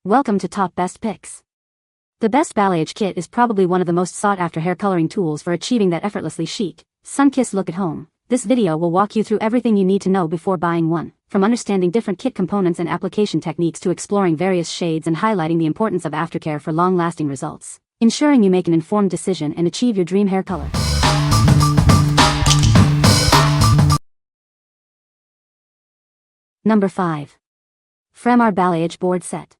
Welcome to Top Best Picks. The Best Balayage Kit is probably one of the most sought-after hair coloring tools for achieving that effortlessly chic, sun-kissed look at home. This video will walk you through everything you need to know before buying one, from understanding different kit components and application techniques to exploring various shades and highlighting the importance of aftercare for long-lasting results, ensuring you make an informed decision and achieve your dream hair color. Number 5. FRAMAR Balayage Board Set.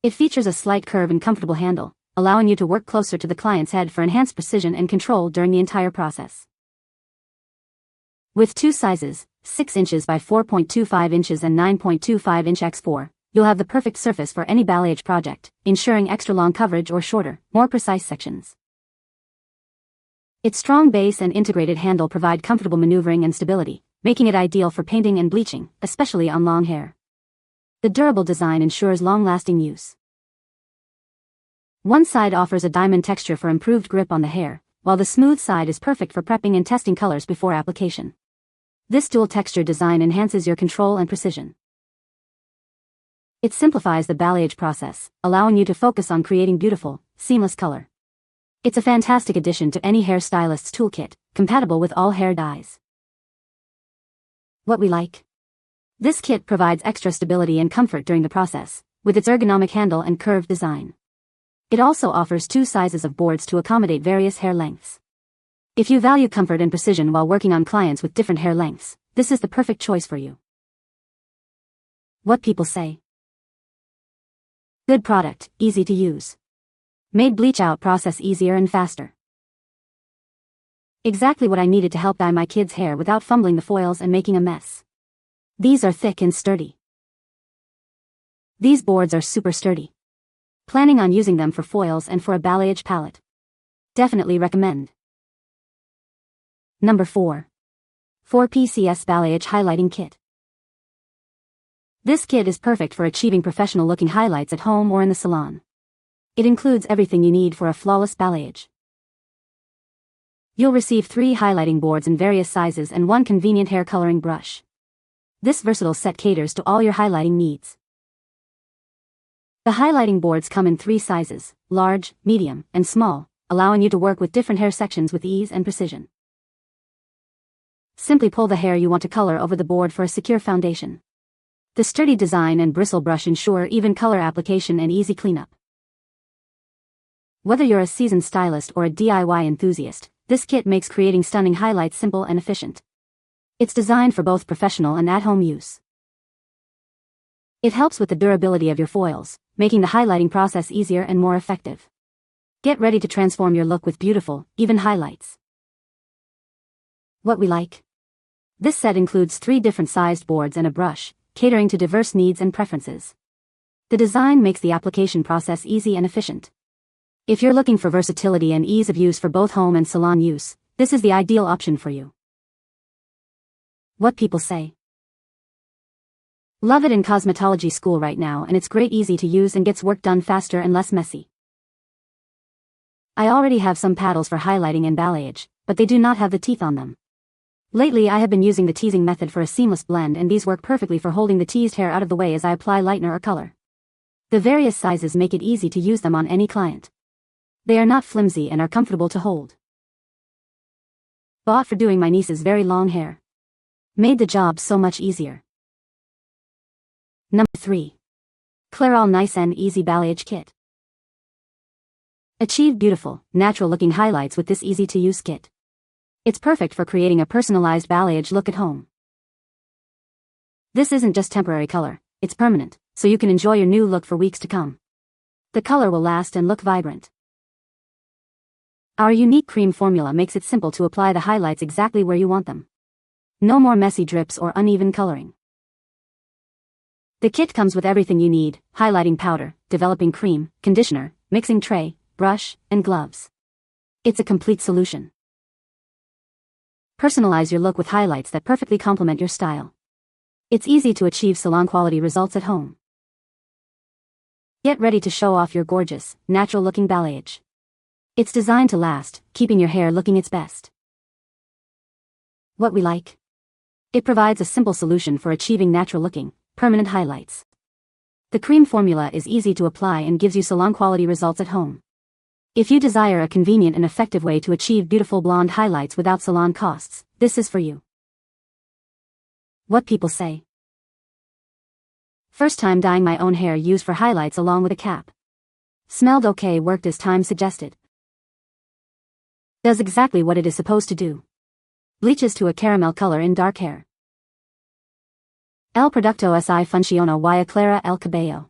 It features a slight curve and comfortable handle, allowing you to work closer to the client's head for enhanced precision and control during the entire process. With two sizes, 6 inches by 4.25 inches and 9.25 inch x4, you'll have the perfect surface for any balayage project, ensuring extra long coverage or shorter, more precise sections. Its strong base and integrated handle provide comfortable maneuvering and stability, making it ideal for painting and bleaching, especially on long hair. The durable design ensures long-lasting use. One side offers a diamond texture for improved grip on the hair, while the smooth side is perfect for prepping and testing colors before application. This dual texture design enhances your control and precision. It simplifies the balayage process, allowing you to focus on creating beautiful, seamless color. It's a fantastic addition to any hairstylist's toolkit, compatible with all hair dyes. What we like. This kit provides extra stability and comfort during the process, with its ergonomic handle and curved design. It also offers two sizes of boards to accommodate various hair lengths. If you value comfort and precision while working on clients with different hair lengths, this is the perfect choice for you. What people say. Good product, easy to use. Made bleach out process easier and faster. Exactly what I needed to help dye my kids' hair without fumbling the foils and making a mess. These are thick and sturdy. These boards are super sturdy. Planning on using them for foils and for a balayage palette. Definitely recommend. Number 4. Pcs Balayage Highlighting Kit. This kit is perfect for achieving professional-looking highlights at home or in the salon. It includes everything you need for a flawless balayage. You'll receive 3 highlighting boards in various sizes and 1 convenient hair coloring brush. This versatile set caters to all your highlighting needs. The highlighting boards come in 3 sizes, large, medium, and small, allowing you to work with different hair sections with ease and precision. Simply pull the hair you want to color over the board for a secure foundation. The sturdy design and bristle brush ensure even color application and easy cleanup. Whether you're a seasoned stylist or a DIY enthusiast, this kit makes creating stunning highlights simple and efficient. It's designed for both professional and at-home use. It helps with the durability of your foils, making the highlighting process easier and more effective. Get ready to transform your look with beautiful, even highlights. What we like. This set includes 3 different sized boards and a brush, catering to diverse needs and preferences. The design makes the application process easy and efficient. If you're looking for versatility and ease of use for both home and salon use, this is the ideal option for you. What people say. Love it in cosmetology school right now, and it's great, easy to use and gets work done faster and less messy. I already have some paddles for highlighting and balayage, but they do not have the teeth on them. Lately I have been using the teasing method for a seamless blend, and these work perfectly for holding the teased hair out of the way as I apply lightener or color. The various sizes make it easy to use them on any client. They are not flimsy and are comfortable to hold. Bought for doing my niece's very long hair. Made the job so much easier. Number 3. Clairol Nice and Easy Balayage Kit. Achieve beautiful, natural-looking highlights with this easy-to-use kit. It's perfect for creating a personalized balayage look at home. This isn't just temporary color, it's permanent, so you can enjoy your new look for weeks to come. The color will last and look vibrant. Our unique cream formula makes it simple to apply the highlights exactly where you want them. No more messy drips or uneven coloring. The kit comes with everything you need: highlighting powder, developing cream, conditioner, mixing tray, brush, and gloves. It's a complete solution. Personalize your look with highlights that perfectly complement your style. It's easy to achieve salon-quality results at home. Get ready to show off your gorgeous, natural-looking balayage. It's designed to last, keeping your hair looking its best. What we like. It provides a simple solution for achieving natural-looking, permanent highlights. The cream formula is easy to apply and gives you salon-quality results at home. If you desire a convenient and effective way to achieve beautiful blonde highlights without salon costs, this is for you. What people say. First time dyeing my own hair, used for highlights along with a cap. Smelled okay, worked as time suggested. Does exactly what it is supposed to do. Bleaches to a caramel color in dark hair. El producto si funciona y aclara el cabello.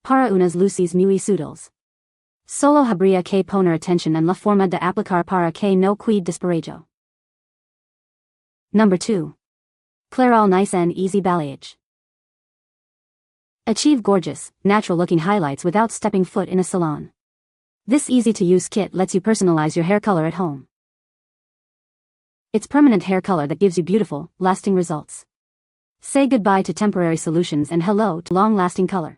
Para unas luces muy suaves. Solo habría que poner atención en la forma de aplicar para que no quede disparejo. Number 2. Clairol Nice and Easy Balayage. Achieve gorgeous, natural-looking highlights without stepping foot in a salon. This easy-to-use kit lets you personalize your hair color at home. It's permanent hair color that gives you beautiful, lasting results. Say goodbye to temporary solutions and hello to long-lasting color.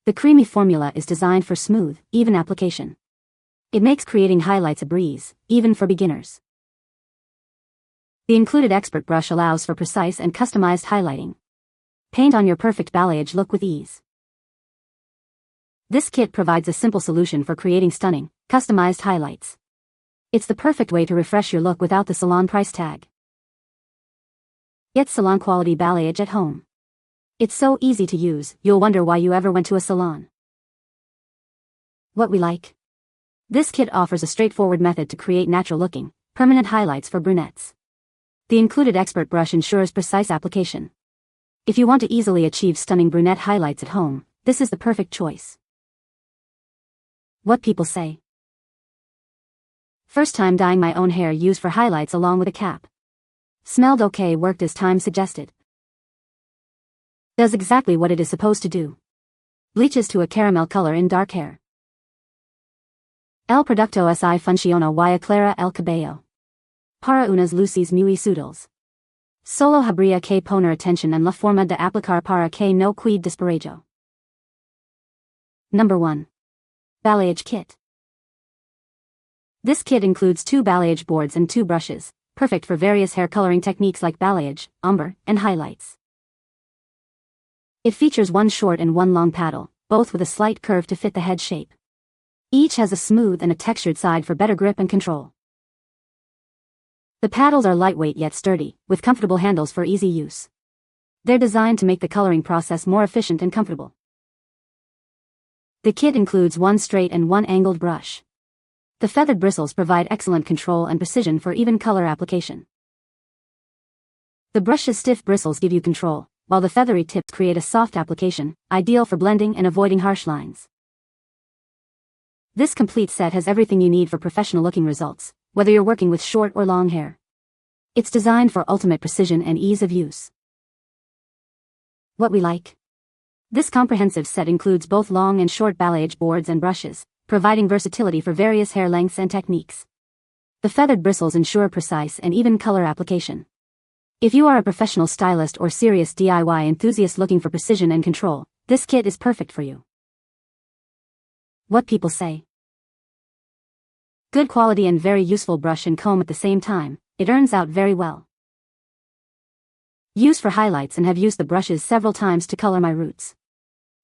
The creamy formula is designed for smooth, even application. It makes creating highlights a breeze, even for beginners. The included expert brush allows for precise and customized highlighting. Paint on your perfect balayage look with ease. This kit provides a simple solution for creating stunning, customized highlights. It's the perfect way to refresh your look without the salon price tag. Get salon quality balayage at home. It's so easy to use, you'll wonder why you ever went to a salon. What we like. This kit offers a straightforward method to create natural-looking, permanent highlights for brunettes. The included expert brush ensures precise application. If you want to easily achieve stunning brunette highlights at home, this is the perfect choice. What people say. First time dyeing my own hair, used for highlights along with a cap. Smelled okay, worked as time suggested. Does exactly what it is supposed to do. Bleaches to a caramel color in dark hair. El producto si funciona y aclara el cabello. Para unas luces muy suaves. Solo habría que poner atención en la forma de aplicar para que no quede disparejo. Number 1. Balayage Kit. This kit includes 2 balayage boards and 2 brushes, perfect for various hair coloring techniques like balayage, ombre, and highlights. It features 1 short and 1 long paddle, both with a slight curve to fit the head shape. Each has a smooth and a textured side for better grip and control. The paddles are lightweight yet sturdy, with comfortable handles for easy use. They're designed to make the coloring process more efficient and comfortable. The kit includes 1 straight and 1 angled brush. The feathered bristles provide excellent control and precision for even color application. The brush's stiff bristles give you control, while the feathery tips create a soft application, ideal for blending and avoiding harsh lines. This complete set has everything you need for professional-looking results, whether you're working with short or long hair. It's designed for ultimate precision and ease of use. What we like. This comprehensive set includes both long and short balayage boards and brushes, providing versatility for various hair lengths and techniques. The feathered bristles ensure precise and even color application. If you are a professional stylist or serious DIY enthusiast looking for precision and control, this kit is perfect for you. What people say. Good quality and very useful brush and comb at the same time, it earns out very well. Used for highlights and have used the brushes several times to color my roots.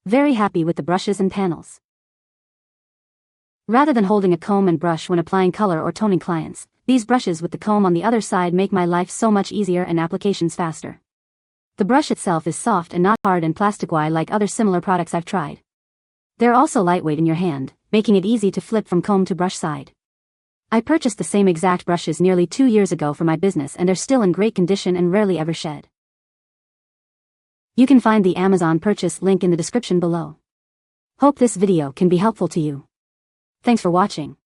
Very happy with the brushes and panels. Rather than holding a comb and brush when applying color or toning clients, these brushes with the comb on the other side make my life so much easier and applications faster. The brush itself is soft and not hard and plastic-y like other similar products I've tried. They're also lightweight in your hand, making it easy to flip from comb to brush side. I purchased the same exact brushes nearly 2 years ago for my business and they're still in great condition and rarely ever shed. You can find the Amazon purchase link in the description below. Hope this video can be helpful to you. Thanks for watching.